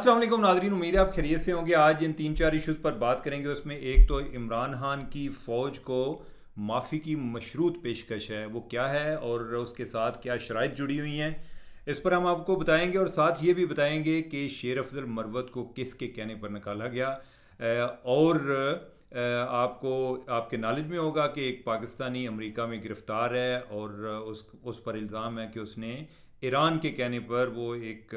السلام علیکم ناظرین، امید ہے آپ خیریت سے ہوں گے۔ آج جن تین چار ایشوز پر بات کریں گے اس میں ایک تو عمران خان کی فوج کو معافی کی مشروط پیشکش ہے، وہ کیا ہے اور اس کے ساتھ کیا شرائط جڑی ہوئی ہیں، اس پر ہم آپ کو بتائیں گے اور ساتھ یہ بھی بتائیں گے کہ شیر افضل مروت کو کس کے کہنے پر نکالا گیا۔ اور آپ کو آپ کے نالج میں ہوگا کہ ایک پاکستانی امریکہ میں گرفتار ہے اور اس پر الزام ہے کہ اس نے ایران کے کہنے پر وہ ایک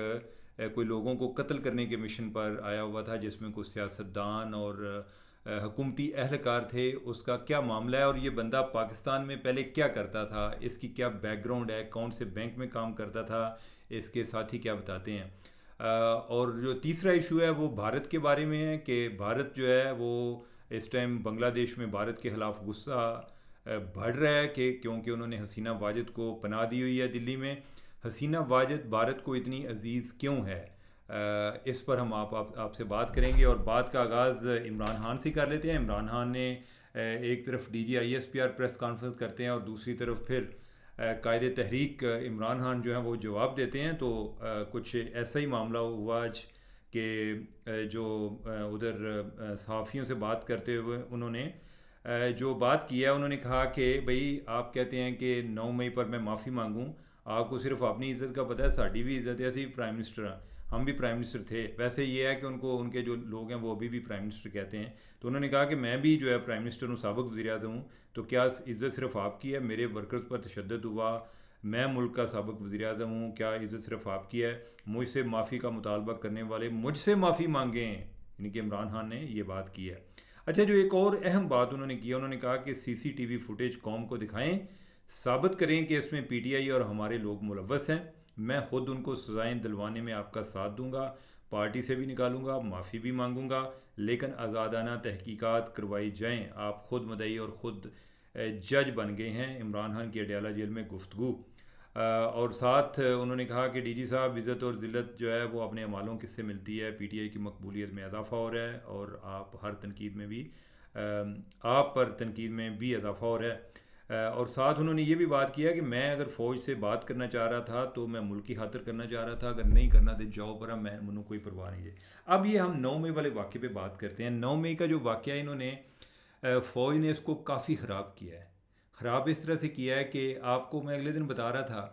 کوئی لوگوں کو قتل کرنے کے مشن پر آیا ہوا تھا، جس میں کچھ سیاستدان اور حکومتی اہلکار تھے۔ اس کا کیا معاملہ ہے اور یہ بندہ پاکستان میں پہلے کیا کرتا تھا، اس کی کیا بیک گراؤنڈ ہے، کون سے بینک میں کام کرتا تھا، اس کے ساتھی کیا بتاتے ہیں۔ اور جو تیسرا ایشو ہے وہ بھارت کے بارے میں ہے کہ بھارت جو ہے وہ اس ٹائم بنگلہ دیش میں بھارت کے خلاف غصہ بڑھ رہا ہے کہ کیونکہ انہوں نے حسینہ واجد کو پناہ دی ہوئی ہے دلی میں۔ حسینہ واجد بھارت کو اتنی عزیز کیوں ہے، اس پر ہم آپ سے بات کریں گے۔ اور بات کا آغاز عمران خان سے کر لیتے ہیں۔ عمران خان نے ایک طرف D G I S P R press conference کرتے ہیں اور دوسری طرف پھر قائد تحریک عمران خان جو ہیں وہ جواب دیتے ہیں، تو کچھ ایسا ہی معاملہ ہوا آج کہ جو ادھر صحافیوں سے بات کرتے ہوئے انہوں نے جو بات کی ہے، انہوں نے کہا کہ بھئی آپ کہتے ہیں کہ 9 مئی پر میں معافی مانگوں، آپ کو صرف اپنی عزت کا پتہ ہے، ساڈی بھی عزت ہے، ایسے ہی پرائم منسٹر ہیں، ہم بھی پرائم منسٹر تھے۔ ویسے یہ ہے کہ ان کو ان کے جو لوگ ہیں وہ ابھی بھی پرائم منسٹر کہتے ہیں، تو انہوں نے کہا کہ میں بھی جو ہے پرائم منسٹر ہوں، سابق وزیر اعظم ہوں، تو کیا عزت صرف آپ کی ہے؟ میرے ورکرز پر تشدد ہوا، میں ملک کا سابق وزیر اعظم ہوں، کیا عزت صرف آپ کی ہے؟ مجھ سے معافی کا مطالبہ کرنے والے مجھ سے معافی مانگیں، یعنی کہ عمران خان نے یہ بات کی ہے۔ اچھا، جو ایک اور اہم بات انہوں نے کی، انہوں نے کہا کہ سی سی ٹی وی فوٹیج قوم کو دکھائیں، ثابت کریں کہ اس میں پی ٹی آئی اور ہمارے لوگ ملوث ہیں، میں خود ان کو سزائیں دلوانے میں آپ کا ساتھ دوں گا، پارٹی سے بھی نکالوں گا، معافی بھی مانگوں گا، لیکن آزادانہ تحقیقات کروائی جائیں، آپ خود مدعی اور خود جج بن گئے ہیں۔ عمران خان کی اڈیالہ جیل میں گفتگو۔ اور ساتھ انہوں نے کہا کہ ڈی جی صاحب، عزت اور ذلت جو ہے وہ اپنے اعمالوں کس سے ملتی ہے، پی ٹی آئی کی مقبولیت میں اضافہ ہو رہا ہے اور آپ ہر تنقید میں بھی آپ پر تنقید میں بھی اضافہ ہو رہا ہے۔ اور ساتھ انہوں نے یہ بھی بات کیا کہ میں اگر فوج سے بات کرنا چاہ رہا تھا تو میں ملک کی خاطر کرنا چاہ رہا تھا، اگر نہیں کرنا تو جاؤ پر میں منو کوئی پرواہ نہیں ہے۔ اب یہ ہم 9 مئی والے واقعے پہ بات کرتے ہیں۔ 9 مئی کا جو واقعہ انہوں نے فوج نے اس کو کافی خراب کیا ہے۔ خراب اس طرح سے کیا ہے کہ آپ کو میں اگلے دن بتا رہا تھا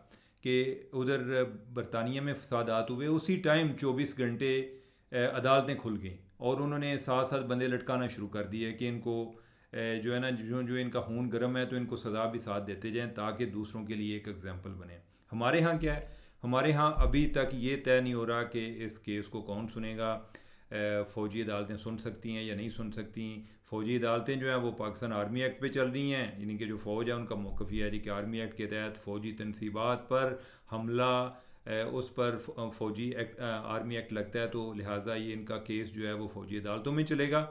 کہ ادھر برطانیہ میں فسادات ہوئے، اسی ٹائم 24 گھنٹے عدالتیں کھل گئیں اور انہوں نے ساتھ ساتھ بندے لٹکانا شروع کر دیے کہ ان کو جو ہے نا جو ان کا خون گرم ہے تو ان کو سزا بھی ساتھ دیتے جائیں تاکہ دوسروں کے لیے ایک ایگزامپل بنے۔ ہمارے ہاں کیا ہے، ہمارے ہاں ابھی تک یہ طے نہیں ہو رہا کہ اس کیس کو کون سنے گا۔ فوجی عدالتیں سن سکتی ہیں یا نہیں سن سکتی۔ فوجی عدالتیں جو ہیں وہ پاکستان آرمی ایکٹ پہ چل رہی ہیں، یعنی کہ جو فوج ہے ان کا موقف یہ ہے کہ آرمی ایکٹ کے تحت فوجی تنصیبات پر حملہ اس پر فوجی آرمی ایکٹ لگتا ہے، تو لہٰذا یہ ان کا کیس جو ہے وہ فوجی عدالتوں میں چلے گا۔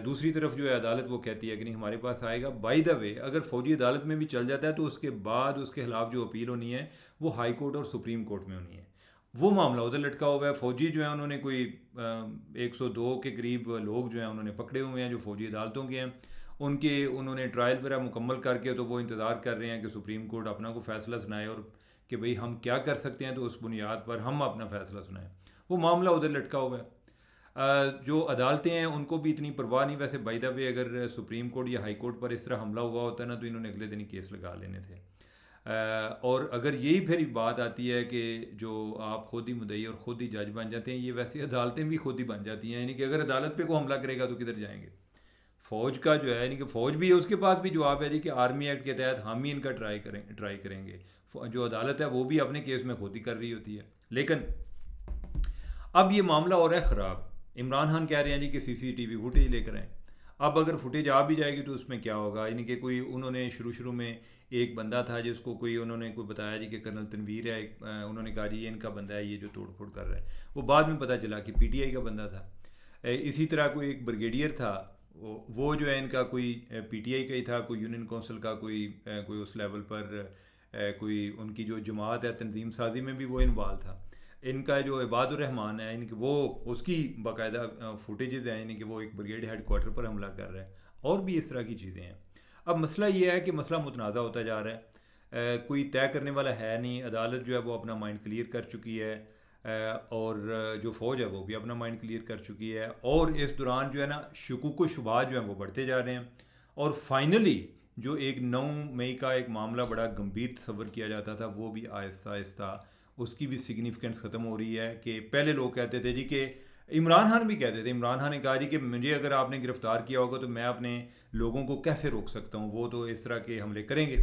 دوسری طرف جو ہے عدالت وہ کہتی ہے کہ نہیں ہمارے پاس آئے گا۔ بائی دا وے، اگر فوجی عدالت میں بھی چل جاتا ہے تو اس کے بعد اس کے خلاف جو اپیل ہونی ہے وہ ہائی کورٹ اور سپریم کورٹ میں ہونی ہے۔ وہ معاملہ ادھر لٹکا ہوا ہے۔ فوجی جو ہیں انہوں نے کوئی 102 کے قریب لوگ جو ہیں انہوں نے پکڑے ہوئے ہیں جو فوجی عدالتوں کے ہیں، انہوں نے ٹرائل وغیرہ مکمل کر کے تو وہ انتظار کر رہے ہیں کہ سپریم کورٹ اپنا کو فیصلہ سنائے اور کہ بھئی ہم کیا کر سکتے ہیں تو اس بنیاد پر ہم اپنا فیصلہ سنائیں۔ وہ معاملہ ادھر لٹکا ہوا ہے۔ جو عدالتیں ہیں ان کو بھی اتنی پرواہ نہیں۔ ویسے بائی دا وے اگر سپریم کورٹ یا ہائی کورٹ پر اس طرح حملہ ہوا ہوتا ہے نا تو انہوں نے اگلے دن ہی کیس لگا لینے تھے۔ اور اگر یہی پھر بات آتی ہے کہ جو آپ خود ہی مدعی اور خود ہی جج بن جاتے ہیں، یہ ویسے عدالتیں بھی خود ہی بن جاتی ہیں، یعنی کہ اگر عدالت پہ کوئی حملہ کرے گا تو کدھر جائیں گے؟ فوج کا جو ہے یعنی کہ فوج بھی ہے، اس کے پاس بھی جواب ہے جی کہ آرمی ایکٹ کے تحت ہم ہی ان کا ٹرائی کریں گے۔ جو عدالت ہے وہ بھی اپنے کیس میں خود ہی کر رہی ہوتی ہے۔ لیکن اب یہ معاملہ ہو رہا ہے خراب۔ عمران خان کہہ رہے ہیں جی کہ سی سی ٹی وی فوٹیج لے کر آئیں۔ اب اگر فوٹیج آ بھی جائے گی تو اس میں کیا ہوگا؟ یعنی کہ کوئی انہوں نے شروع میں ایک بندہ تھا جس کو انہوں نے کوئی بتایا جی کہ کرنل تنویر ہے، انہوں نے کہا جی یہ ان کا بندہ ہے یہ جو توڑ پھوڑ کر رہا ہے، وہ بعد میں پتہ چلا کہ پی ٹی آئی کا بندہ تھا۔ اسی طرح کوئی ایک بریگیڈیئر تھا، وہ جو ہے ان کا کوئی پی ٹی آئی کا ہی تھا، کوئی یونین کونسل کا کوئی اس لیول پر کوئی ان کی جو جماعت ہے تنظیم سازی میں بھی وہ انوالو تھا۔ ان کا جو عباد الرحمان ہے یعنی کہ وہ اس کی باقاعدہ فوٹیجز ہیں، یعنی کہ وہ ایک بریگیڈ ہیڈ کوارٹر پر حملہ کر رہا ہے، اور بھی اس طرح کی چیزیں ہیں۔ اب مسئلہ یہ ہے کہ مسئلہ متنازع ہوتا جا رہا ہے، کوئی طے کرنے والا ہے نہیں۔ عدالت جو ہے وہ اپنا مائنڈ کلیئر کر چکی ہے۔ اور جو فوج ہے وہ بھی اپنا مائنڈ کلیئر کر چکی ہے، اور اس دوران جو ہے نا شکوک و شبہات جو ہیں وہ بڑھتے جا رہے ہیں، اور فائنلی جو ایک 9 مئی کا ایک معاملہ بڑا گمبھیر تصور کیا جاتا تھا وہ بھی آہستہ آہستہ اس کی بھی سگنیفیکنس ختم ہو رہی ہے. کہ پہلے لوگ کہتے تھے جی کہ عمران خان بھی کہتے تھے، عمران خان نے کہا جی کہ مجھے اگر آپ نے گرفتار کیا ہوگا تو میں اپنے لوگوں کو کیسے روک سکتا ہوں، وہ تو اس طرح کے حملے کریں گے.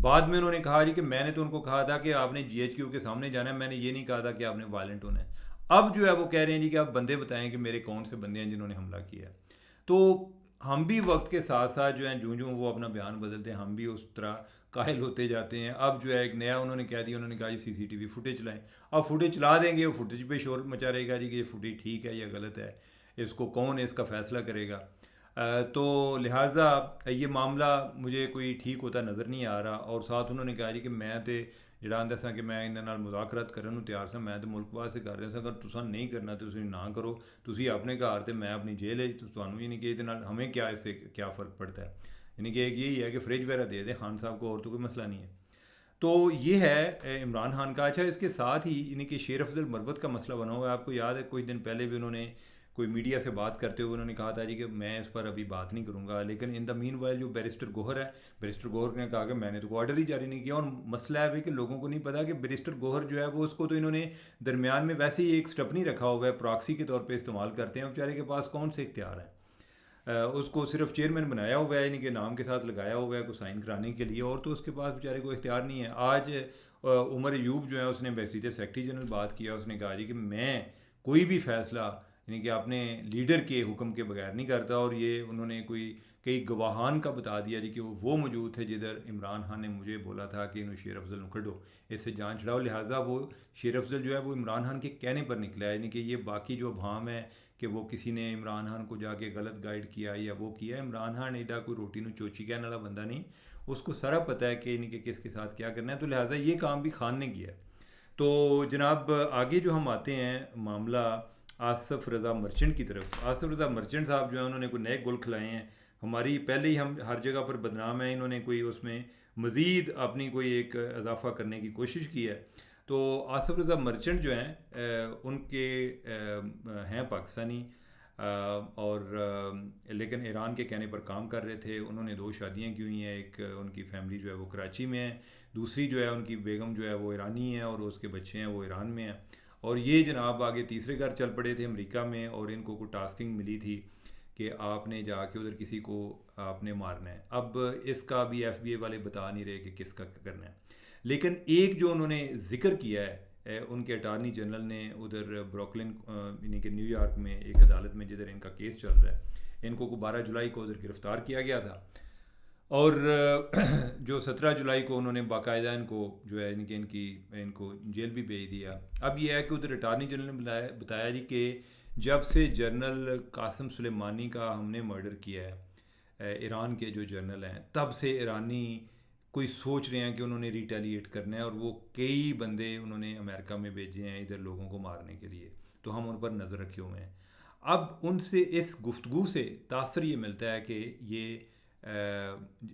بعد میں انہوں نے کہا جی کہ میں نے تو ان کو کہا تھا کہ آپ نے جی ایچ کیو کے سامنے جانا ہے، میں نے یہ نہیں کہا تھا کہ آپ نے وائلنٹ ہونا ہے. اب جو ہے وہ کہہ رہے ہیں جی کہ آپ بندے بتائیں کہ میرے کون سے بندے ہیں جنہوں نے حملہ کیا ہے. تو ہم بھی وقت کے ساتھ ساتھ جو ہیں جوں وہ اپنا بیان بدلتے ہیں ہم بھی اس طرح قائل ہوتے جاتے ہیں. اب جو ہے ایک نیا انہوں نے کہہ دیا، انہوں نے کہا جی CCTV فوٹیج لائیں. اب فوٹیج چلا دیں گے، وہ فوٹیج پہ شور مچا رہے گا جی کہ یہ فوٹیج ٹھیک ہے یا غلط ہے، اس کو کون اس کا فیصلہ کرے گا. تو لہٰذا یہ معاملہ مجھے کوئی ٹھیک ہوتا نظر نہیں آ رہا. اور ساتھ انہوں نے کہا جی کہ میں تے جڑا آندا سا کہ میں انہاں نال مذاکرات کرن نوں تیار سا، میں تے ملک واسطے کر رہا سا، اگر تساں نہیں کرنا تو تسی نہ کرو، تسی اپنے گھر تے میں اپنی جیل ہے، تانوں یعنی کہ ہمیں کیا اس سے کیا فرق پڑتا ہے. یعنی کہ ایک یہی ہے کہ فریج وغیرہ دے دے خان صاحب کو، اور تو کوئی مسئلہ نہیں ہے. تو یہ ہے عمران خان کا. اچھا اس کے ساتھ ہی یعنی کہ شیر افضل مروت کا مسئلہ بنا ہوا ہے. آپ کو یاد ہے کچھ دن پہلے بھی انہوں نے کوئی میڈیا سے بات کرتے ہوئے انہوں نے کہا تھا جی کہ میں اس پر ابھی بات نہیں کروں گا، لیکن ان دا مین وائل جو بیرسٹر گوہر ہے، بیرسٹر گوہر نے کہا کہ میں نے تو کوئی آرڈر ہی جاری نہیں کیا. اور مسئلہ ہے کہ لوگوں کو نہیں پتا کہ بیرسٹر گوہر جو ہے وہ اس کو تو انہوں نے درمیان میں ویسے ہی ایک سٹپ نہیں رکھا ہوا ہے، پراکسی کے طور پہ استعمال کرتے ہیں. بیچارے کے پاس کون سے اختیار ہیں، اس کو صرف چیئرمین بنایا ہوا ہے، یعنی کہ نام کے ساتھ لگایا ہوا ہے کو سائن کرانے کے لیے، اور تو اس کے پاس بیچارے کو اختیار نہیں ہے. آج عمر ایوب جو ہے اس نے بیسیج سیکرٹری جنرل بات کیا، اس نے کہا جی کہ میں کوئی بھی فیصلہ یعنی کہ اپنے لیڈر کے حکم کے بغیر نہیں کرتا. اور یہ انہوں نے کئی گواہان کا بتا دیا جی کہ وہ موجود تھے جدھر عمران خان نے مجھے بولا تھا کہ انہوں شیر افضل کھڑو، اس سے جان چھڑاؤ. لہٰذا وہ شیر افضل جو ہے وہ عمران خان کے کہنے پر نکلا ہے. یعنی کہ یہ باقی جو ابہام ہے کہ وہ کسی نے عمران خان کو جا کے غلط گائیڈ کیا یا وہ کیا، عمران خان ایڈا کوئی روٹی نو چوچی کہنے والا بندہ نہیں، اس کو سارا پتہ ہے کہ یعنی کہ کس کے ساتھ کیا کرنا ہے. تو لہٰذا یہ کام بھی خان نے کیا ہے. تو جناب آگے جو ہم آتے ہیں معاملہ آصف رضا مرچنٹ کی طرف. آصف رضا مرچنٹ صاحب جو ہیں انہوں نے کوئی نئے گل کھلائے ہیں. ہماری پہلے ہی ہم ہر جگہ پر بدنام ہیں، انہوں نے کوئی اس میں مزید اپنی کوئی ایک اضافہ کرنے کی کوشش کی ہے. تو آصف رضا مرچنٹ جو ہیں ان کے ہیں پاکستانی، اور لیکن ایران کے کہنے پر کام کر رہے تھے. انہوں نے 2 شادیاں کی ہوئی ہیں، ایک ان کی فیملی جو ہے وہ کراچی میں ہے، دوسری جو ہے ان کی بیگم جو ہے وہ ایرانی ہے اور اس کے بچے ہیں وہ ایران میں ہیں. اور یہ جناب آگے تیسرے گھر چل پڑے تھے امریکہ میں، اور ان کو کوئی ٹاسکنگ ملی تھی کہ آپ نے جا کے ادھر کسی کو آپ نے مارنا ہے. اب اس کا بھی FBI والے بتا نہیں رہے کہ کس کا کرنا ہے. لیکن ایک جو انہوں نے ذکر کیا ہے ان کے اٹارنی جنرل نے ادھر بروکلن یعنی کہ نیو یارک میں ایک عدالت میں جدھر ان کا کیس چل رہا ہے، ان کو 12 جولائی کو ادھر گرفتار کیا گیا تھا، اور جو 17 جولائی کو انہوں نے باقاعدہ ان کو جو ہے یعنی کہ ان کو جیل بھی بھیج دیا. اب یہ ہے کہ ادھر اٹارنی جنرل نے بتایا جی کہ جب سے جنرل قاسم سلیمانی کا ہم نے مرڈر کیا ہے، ایران کے جو جنرل ہیں، تب سے ایرانی کوئی سوچ رہے ہیں کہ انہوں نے ریٹیلیٹ کرنا ہے، اور وہ کئی بندے انہوں نے امریکہ میں بھیجے ہیں ادھر لوگوں کو مارنے کے لیے. تو ہم ان پر نظر رکھے ہوئے ہیں. اب ان سے اس گفتگو سے تاثر یہ ملتا ہے کہ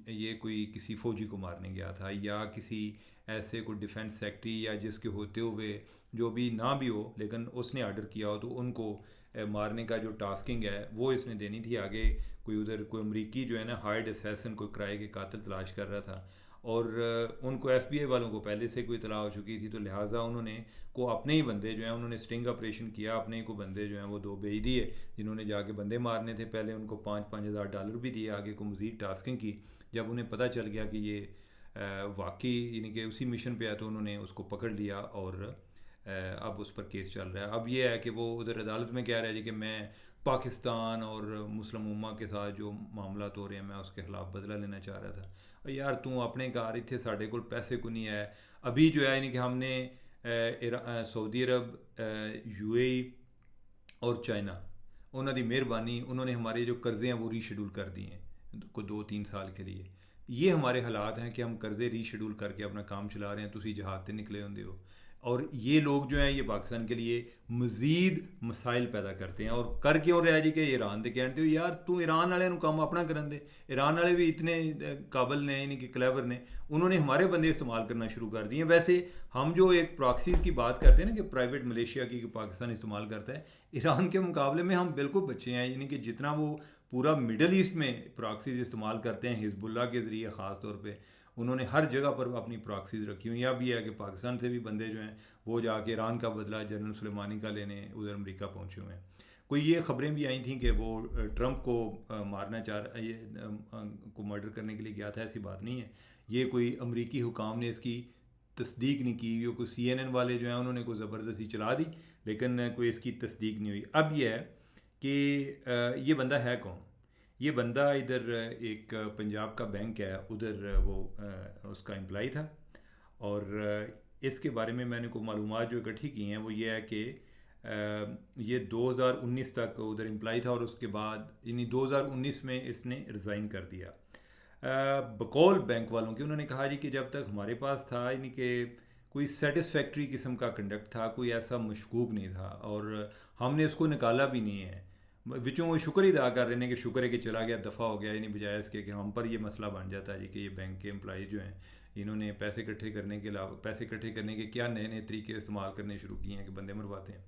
یہ کوئی کسی فوجی کو مارنے گیا تھا، یا کسی ایسے کوئی ڈیفنس سیکٹری یا جس کے ہوتے ہوئے جو بھی نہ بھی ہو لیکن اس نے آرڈر کیا ہو، تو ان کو مارنے کا جو ٹاسکنگ ہے وہ اس نے دینی تھی. آگے کوئی ادھر کوئی امریکی جو ہے نا ہائرڈ اسیسن کوئی کرائے کے قاتل تلاش کر رہا تھا، اور ان کو FBI والوں کو پہلے سے کوئی اطلاع ہو چکی تھی. تو لہٰذا انہوں نے اپنے ہی بندے جو ہیں انہوں نے سٹنگ آپریشن کیا، اپنے ہی کو بندے جو ہیں وہ 2 بھیج دیے جنہوں نے جا کے بندے مارنے تھے. پہلے ان کو $5,000 بھی دیے، آگے کو مزید ٹاسکنگ کی. جب انہیں پتہ چل گیا کہ یہ واقعی یعنی کہ اسی مشن پہ ہے تو انہوں نے اس کو پکڑ لیا، اور اب اس پر کیس چل رہا ہے. اب یہ ہے کہ وہ ادھر عدالت میں کہہ رہا ہے جی کہ میں پاکستان اور مسلم امہ کے ساتھ جو معاملات ہو رہے ہیں میں اس کے خلاف بدلہ لینا چاہ رہا تھا. یار تو اپنے گھر اتنے ساڈے کول پیسے کو نہیں ہے. ابھی جو ہے یعنی کہ ہم نے سعودی عرب، UAE اور چائنا، انہوں دی مہربانی، انہوں نے ہمارے جو قرضے ہیں وہ ری شیڈول کر دیے ہیں کو 2-3 سال کے لیے. یہ ہمارے حالات ہیں کہ ہم قرضے ری شیڈول کر کے اپنا کام چلا رہے ہیں. تسی جہاد تے نکلے ہوندے ہو. اور یہ لوگ جو ہیں یہ پاکستان کے لیے مزید مسائل پیدا کرتے ہیں. اور کر کیوں رہا جی کہ ایران دے کہتے ہو یار تو ایران والے کام اپنا کرن دے. ایران والے بھی اتنے قابل نے یعنی کہ کلیور نے, انہوں نے ہمارے بندے استعمال کرنا شروع کر دیے. ویسے ہم جو ایک پراکسیز کی بات کرتے ہیں نا کہ پرائیویٹ ملیشیا کی پاکستان استعمال کرتا ہے, ایران کے مقابلے میں ہم بالکل بچے ہیں. یعنی کہ جتنا وہ پورا مڈل ایسٹ میں پراکسیز استعمال کرتے ہیں حزب اللہ کے ذریعے خاص طور پہ, انہوں نے ہر جگہ پر اپنی پراکسیز رکھی ہوئی. اب یہ ہے کہ پاکستان سے بھی بندے جو ہیں وہ جا کے ایران کا بدلہ جنرل سلیمانی کا لینے ادھر امریکہ پہنچے ہوئے ہیں. کوئی یہ خبریں بھی آئی تھیں کہ وہ ٹرمپ کو مارنا کو مرڈر کرنے کے لیے گیا تھا. ایسی بات نہیں ہے. یہ کوئی امریکی حکام نے اس کی تصدیق نہیں کی. یہ کوئی CNN والے جو ہیں انہوں نے کوئی زبردستی چلا دی, لیکن کوئی اس کی تصدیق نہیں ہوئی. اب یہ ہے کہ یہ بندہ ہے کون. یہ بندہ ادھر ایک پنجاب کا بینک ہے ادھر وہ اس کا امپلائی تھا. اور اس کے بارے میں نے کوئی معلومات جو اکٹھی کی ہیں وہ یہ ہے کہ یہ 2019 تک ادھر امپلائی تھا, اور اس کے بعد یعنی 2019 میں اس نے ریزائن کر دیا. بقول بینک والوں کے انہوں نے کہا جی کہ جب تک ہمارے پاس تھا یعنی کہ کوئی سیٹسفیکٹری قسم کا کنڈکٹ تھا, کوئی ایسا مشکوک نہیں تھا, اور ہم نے اس کو نکالا بھی نہیں ہے. بچوں وہ شکر ہی ادا کر رہے ہیں کہ شکر ہے کہ چلا گیا, دفعہ ہو گیا, یعنی بجائے اس کے کہ ہم پر یہ مسئلہ بن جاتا ہے جی کہ یہ بینک کے امپلائی جو ہیں انہوں نے پیسے اکٹھے کرنے کے علاوہ پیسے اکٹھے کرنے کے کیا نئے نئے طریقے استعمال کرنے شروع کیے ہیں کہ بندے مرواتے ہیں.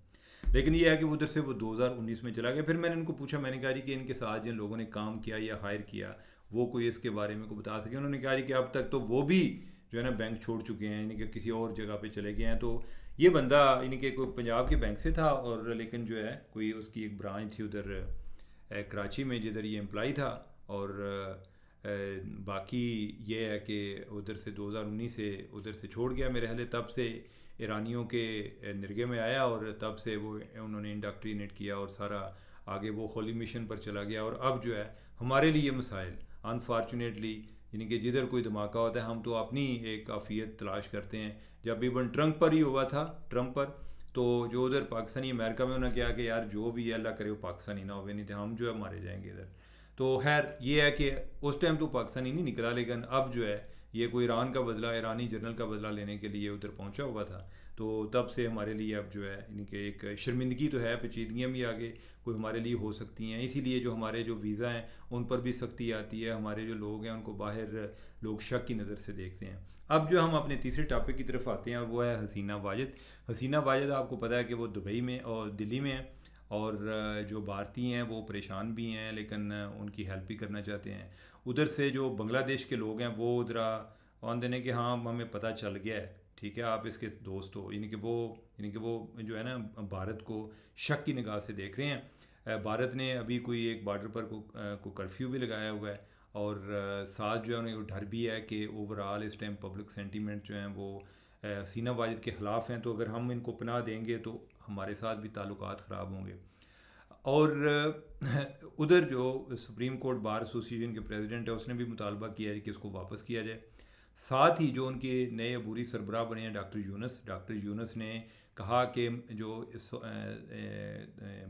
لیکن یہ ہے کہ ادھر سے وہ 2019 میں چلا گیا. پھر میں نے ان کو پوچھا, میں نے کہا جی کہ ان کے ساتھ جن لوگوں نے کام کیا یا ہائر کیا وہ کوئی اس کے بارے میں کو بتا سکے. انہوں نے کہا جی کہ اب تک تو وہ بھی جو ہے نا بینک چھوڑ چکے ہیں, یعنی کہ کسی اور جگہ پہ چلے گئے ہیں. تو یہ بندہ یعنی کہ کوئی پنجاب کے بینک سے تھا, اور لیکن جو ہے کوئی اس کی ایک برانچ تھی ادھر کراچی میں جدھر یہ امپلائی تھا. اور باقی یہ ہے کہ ادھر سے 2019 سے ادھر سے چھوڑ گیا میرے حال. تب سے ایرانیوں کے نرگے میں آیا, اور تب سے وہ انہوں نے انڈکٹرینیٹ کیا اور سارا آگے وہ ہولی مشن پر چلا گیا. اور اب جو ہے ہمارے لیے مسائل انفارچونیٹلی یعنی کہ جدھر کوئی دھماکہ ہوتا ہے ہم تو اپنی ایک عافیت تلاش کرتے ہیں. جب ایون ٹرمپ پر ہی ہوا تھا, ٹرمپ پر تو جو ادھر پاکستانی امریکہ میں انہوں نے کہا کہ یار جو بھی ہے اللہ کرے وہ پاکستانی نہ ہوئے, نہیں تو ہم جو ہے مارے جائیں گے ادھر. تو خیر یہ ہے کہ اس ٹائم تو پاکستانی نہیں نکلا, لیکن اب جو ہے یہ کوئی ایران کا بدلہ, ایرانی جنرل کا بدلہ لینے کے لیے ادھر پہنچا ہوا تھا. تو تب سے ہمارے لیے اب جو ہے یعنی کہ ایک شرمندگی تو ہے, پیچیدگیاں بھی آگے کوئی ہمارے لیے ہو سکتی ہیں. اسی لیے جو ہمارے جو ویزا ہیں ان پر بھی سختی آتی ہے. ہمارے جو لوگ ہیں ان کو باہر لوگ شک کی نظر سے دیکھتے ہیں. اب جو ہم اپنے تیسرے ٹاپک کی طرف آتے ہیں, اور وہ ہے حسینہ واجد. حسینہ واجد آپ کو پتہ ہے کہ وہ دبئی میں اور دلی میں ہیں, اور جو بھارتی ہیں وہ پریشان بھی ہیں لیکن ان کی ہیلپ بھی کرنا چاہتے ہیں. ادھر سے جو بنگلہ دیش کے لوگ ہیں وہ ادھر آن دینے کہ ہاں ہمیں پتہ چل گیا ہے, ٹھیک ہے آپ اس کے دوست ہو, یعنی کہ وہ جو ہے نا بھارت کو شک کی نگاہ سے دیکھ رہے ہیں. بھارت نے ابھی کوئی ایک بارڈر پر کو کرفیو بھی لگایا ہوا ہے, اور ساتھ جو ہے انہیں ڈر بھی ہے کہ اوورآل اس ٹائم پبلک سینٹیمنٹ جو ہیں وہ حسینہ واجد کے خلاف ہیں. تو اگر ہم ان کو پناہ دیں گے تو ہمارے ساتھ بھی تعلقات خراب ہوں گے. اور ادھر جو سپریم کورٹ بار ایسوسیشن کے پریزیڈنٹ ہے اس نے بھی مطالبہ کیا ہے کہ اس کو واپس کیا جائے. ساتھ ہی جو ان کے نئے عبوری سربراہ بنے ہیں ڈاکٹر یونس نے کہا کہ جو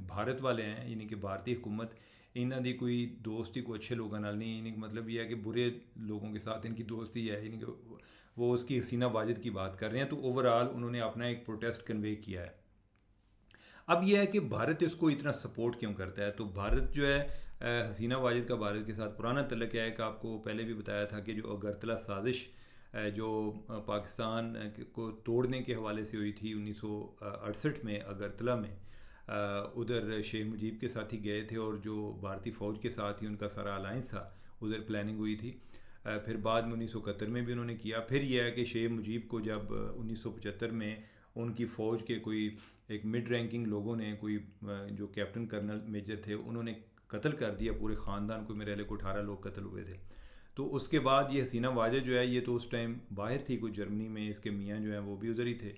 بھارت والے ہیں یعنی کہ بھارتی حکومت انہاں دی کوئی دوستی کو اچھے لوگوں نال نہیں, یعنی کہ مطلب یہ ہے کہ برے لوگوں کے ساتھ ان کی دوستی ہے, یعنی کہ وہ اس کی حسینہ واجد کی بات کر رہے ہیں. تو اوورآل انہوں نے اپنا ایک پروٹیسٹ کنوے کیا ہے. اب یہ ہے کہ بھارت اس کو اتنا سپورٹ کیوں کرتا ہے. تو بھارت جو ہے حسینہ واجد کا بھارت کے ساتھ پرانا تعلق ہے کہ آپ کو پہلے بھی بتایا تھا کہ جو اگرتلا سازش جو پاکستان کو توڑنے کے حوالے سے ہوئی تھی 1968 میں اگرتلا میں, ادھر شیخ مجیب کے ساتھ ہی گئے تھے, اور جو بھارتی فوج کے ساتھ ہی ان کا سارا الائنس تھا ادھر پلاننگ ہوئی تھی. پھر بعد میں 1971 میں بھی انہوں نے کیا. پھر یہ ہے کہ شیخ مجیب کو جب 1975 میں ان کی فوج کے کوئی ایک مڈ رینکنگ لوگوں نے کوئی جو کیپٹن کرنل میجر تھے انہوں نے قتل کر دیا پورے خاندان کو, میرے کو 18 لوگ قتل ہوئے تھے. تو اس کے بعد یہ حسینہ واجد جو ہے یہ تو اس ٹائم باہر تھی کوئی جرمنی میں, اس کے میاں جو ہیں وہ بھی ادھر ہی تھے,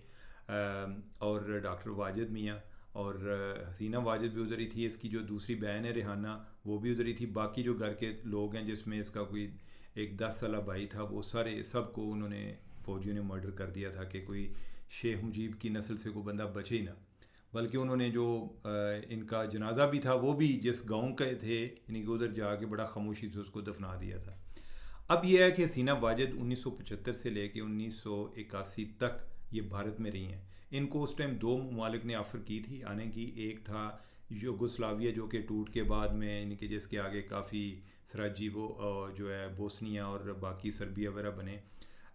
اور ڈاکٹر واجد میاں, اور حسینہ واجد بھی ادھر ہی تھی. اس کی جو دوسری بہن ہے ریحانہ وہ بھی ادھر ہی تھی. باقی جو گھر کے لوگ ہیں جس میں اس کا کوئی ایک 10 سالہ بھائی تھا, وہ سارے سب کو انہوں نے فوجیوں نے مرڈر کر دیا تھا کہ کوئی شیخ مجیب کی نسل سے کوئی بندہ بچے ہی نہ. بلکہ انہوں نے جو ان کا جنازہ بھی تھا وہ بھی جس گاؤں کے تھے یعنی کہ ادھر جا کے بڑا خاموشی سے اس کو دفنا دیا تھا. اب یہ ہے کہ حسینہ واجد 1975 سے لے کے 1981 تک یہ بھارت میں رہی ہیں. ان کو اس ٹائم دو ممالک نے آفر کی تھی آنے کی. ایک تھا یوگوسلاویہ جو کہ ٹوٹ کے بعد میں ان کے جس کے آگے کافی سراجیوو جو ہے بوسنیا اور باقی سربیا وغیرہ بنے.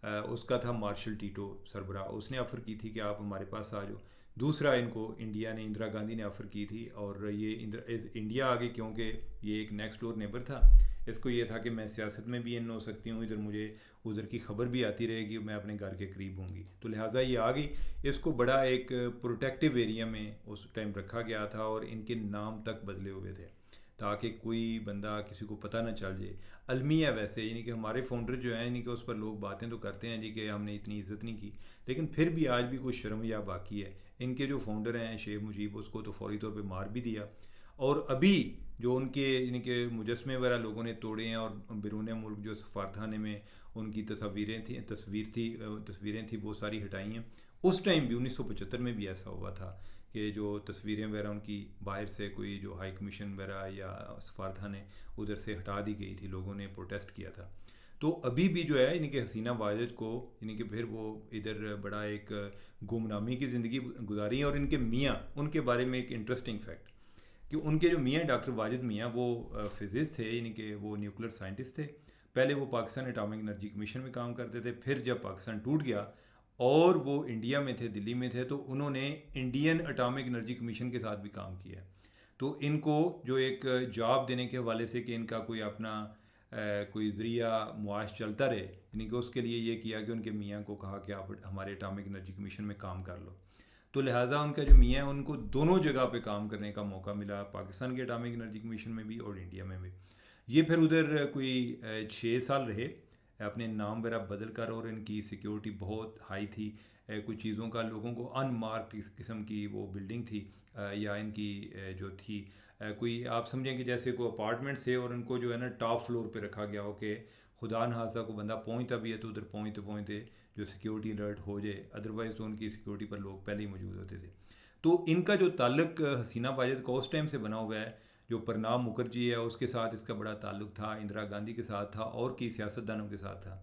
اس کا تھا مارشل ٹیٹو سربراہ, اس نے آفر کی تھی کہ آپ ہمارے پاس آ جاؤ. دوسرا ان کو انڈیا نے, اندرا گاندھی نے آفر کی تھی, اور یہ انڈیا آگے کیونکہ یہ ایک نیکسٹ ڈور نیبر تھا. اس کو یہ تھا کہ میں سیاست میں بھی ان ہو سکتی ہوں, ادھر مجھے ادھر کی خبر بھی آتی رہے گی, میں اپنے گھر کے قریب ہوں گی, تو لہٰذا یہ آ گئی. اس کو بڑا ایک پروٹیکٹیو ایریا میں اس ٹائم رکھا گیا تھا, اور ان کے نام تک بدلے ہوئے تھے تاکہ کوئی بندہ کسی کو پتہ نہ چل جائے. المیہ ویسے یعنی کہ ہمارے فاؤنڈر جو ہیں یعنی کہ اس پر لوگ باتیں تو کرتے ہیں جی کہ ہم نے اتنی عزت نہیں کی, لیکن پھر بھی آج بھی کوئی شرم یا باقی ہے. ان کے جو فاؤنڈر ہیں شیخ مجیب, اس کو تو فوری طور پہ مار بھی دیا, اور ابھی جو ان کے یعنی کہ مجسمے وغیرہ لوگوں نے توڑے ہیں, اور بیرون ملک جو سفارتخانے میں ان کی تصویریں تھیں وہ ساری ہٹائی ہیں. اس ٹائم بھی 1975 میں بھی ایسا ہوا تھا کہ جو تصویریں وغیرہ ان کی باہر سے کوئی جو ہائی کمیشن وغیرہ یا سفارتخانے ادھر سے ہٹا دی گئی تھی, لوگوں نے پروٹیسٹ کیا تھا. تو ابھی بھی جو ہے یعنی کہ حسینہ واجد کو یعنی کہ پھر وہ ادھر بڑا ایک گمنامی کی زندگی گزاری ہے. اور ان کے میاں, ان کے بارے میں ایک انٹرسٹنگ فیکٹ کہ ان کے جو میاں ڈاکٹر واجد میاں وہ فزسٹ تھے, یعنی کہ وہ نیوکلیر سائنٹسٹ تھے. پہلے وہ پاکستان اٹامک انرجی کمیشن میں کام کرتے تھے, پھر جب پاکستان ٹوٹ گیا اور وہ انڈیا میں تھے, دلی میں تھے, تو انہوں نے انڈین اٹامک انرجی کمیشن کے ساتھ بھی کام کیا. تو ان کو جو ایک جاب دینے کے حوالے سے کہ ان کا کوئی اپنا کوئی ذریعہ معاش چلتا رہے, یعنی کہ اس کے لیے یہ کیا کہ ان کے میاں کو کہا کہ آپ ہمارے اٹامک انرجی کمیشن میں کام کر لو. تو لہٰذا ان کا جو میاں ہے ان کو دونوں جگہ پہ کام کرنے کا موقع ملا, پاکستان کے اٹامک انرجی کمیشن میں بھی اور انڈیا میں بھی. یہ پھر ادھر کوئی 6 سال رہے اپنے نام وغیرہ بدل کر, اور ان کی سیکیورٹی بہت ہائی تھی. کچھ چیزوں کا لوگوں کو ان مارکڈ قسم کی وہ بلڈنگ تھی, یا ان کی جو تھی کوئی آپ سمجھیں کہ جیسے کوئی اپارٹمنٹس تھے, اور ان کو جو ہے نا ٹاپ فلور پہ رکھا گیا ہو کہ خدا نخواستہ کو بندہ پہنچتا بھی ہے تو ادھر پہنچتے جو سیکیورٹی الرٹ ہو جائے, ادروائز تو ان کی سیکیورٹی پر لوگ پہلے ہی موجود ہوتے تھے. تو ان کا جو تعلق حسینہ واجد کا اس ٹائم سے بنا ہوا ہے, جو پرناب مکھرجی ہے اس کے ساتھ اس کا بڑا تعلق تھا, اندرا گاندھی کے ساتھ تھا, اور کئی سیاستدانوں کے ساتھ تھا.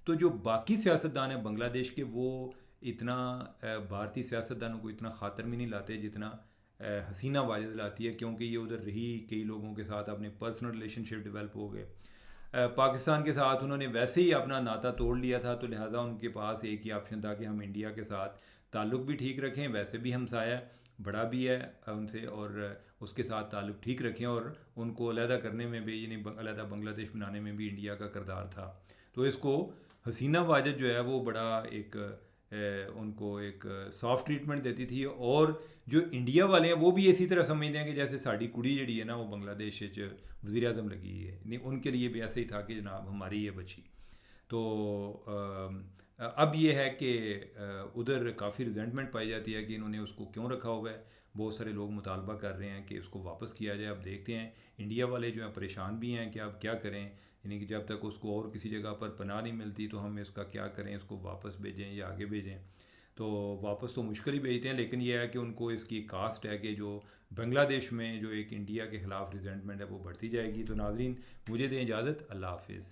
تو جو باقی سیاستدان ہیں بنگلہ دیش کے, وہ اتنا بھارتی سیاستدانوں کو اتنا خاطر میں نہیں لاتے جتنا حسینہ واجد لاتی ہے, کیونکہ یہ ادھر رہی, کئی لوگوں کے ساتھ اپنے پرسنل ریلیشن شپ ڈیولپ ہو گئے. پاکستان کے ساتھ انہوں نے ویسے ہی اپنا ناطہ توڑ لیا تھا, تو لہٰذا ان کے پاس ایک ہی آپشن تھا کہ ہم انڈیا کے ساتھ تعلق بھی ٹھیک رکھیں, ویسے بھی ہمسایہ بڑا بھی ہے ان سے, اور اس کے ساتھ تعلق ٹھیک رکھیں, اور ان کو علیحدہ کرنے میں بھی یعنی علیحدہ بنگلہ دیش بنانے میں بھی انڈیا کا کردار تھا. تو اس کو حسینہ واجد جو ہے وہ بڑا ایک ان کو ایک سافٹ ٹریٹمنٹ دیتی تھی. اور جو انڈیا والے ہیں وہ بھی اسی طرح سمجھتے ہیں کہ جیسے ساڑی کڑی جڑی ہے نا وہ بنگلہ دیش وزیر اعظم لگی ہے, نہیں ان کے لیے بھی ایسا ہی تھا کہ جناب ہماری یہ بچی. تو اب یہ ہے کہ ادھر کافی ریزنٹمنٹ پائی جاتی ہے کہ انہوں نے اس کو کیوں رکھا ہوا ہے. بہت سارے لوگ مطالبہ کر رہے ہیں کہ اس کو واپس کیا جائے. اب دیکھتے ہیں, انڈیا والے جو ہیں پریشان بھی ہیں کہ اب کیا کریں, یعنی کہ جب تک اس کو اور کسی جگہ پر پناہ نہیں ملتی تو ہم اس کا کیا کریں, اس کو واپس بھیجیں یا آگے بھیجیں. تو واپس تو مشکل ہی بھیجتے ہیں, لیکن یہ ہے کہ ان کو اس کی کاسٹ ہے کہ جو بنگلہ دیش میں جو ایک انڈیا کے خلاف ریزنٹمنٹ ہے وہ بڑھتی جائے گی. تو ناظرین مجھے دیں اجازت, اللہ حافظ.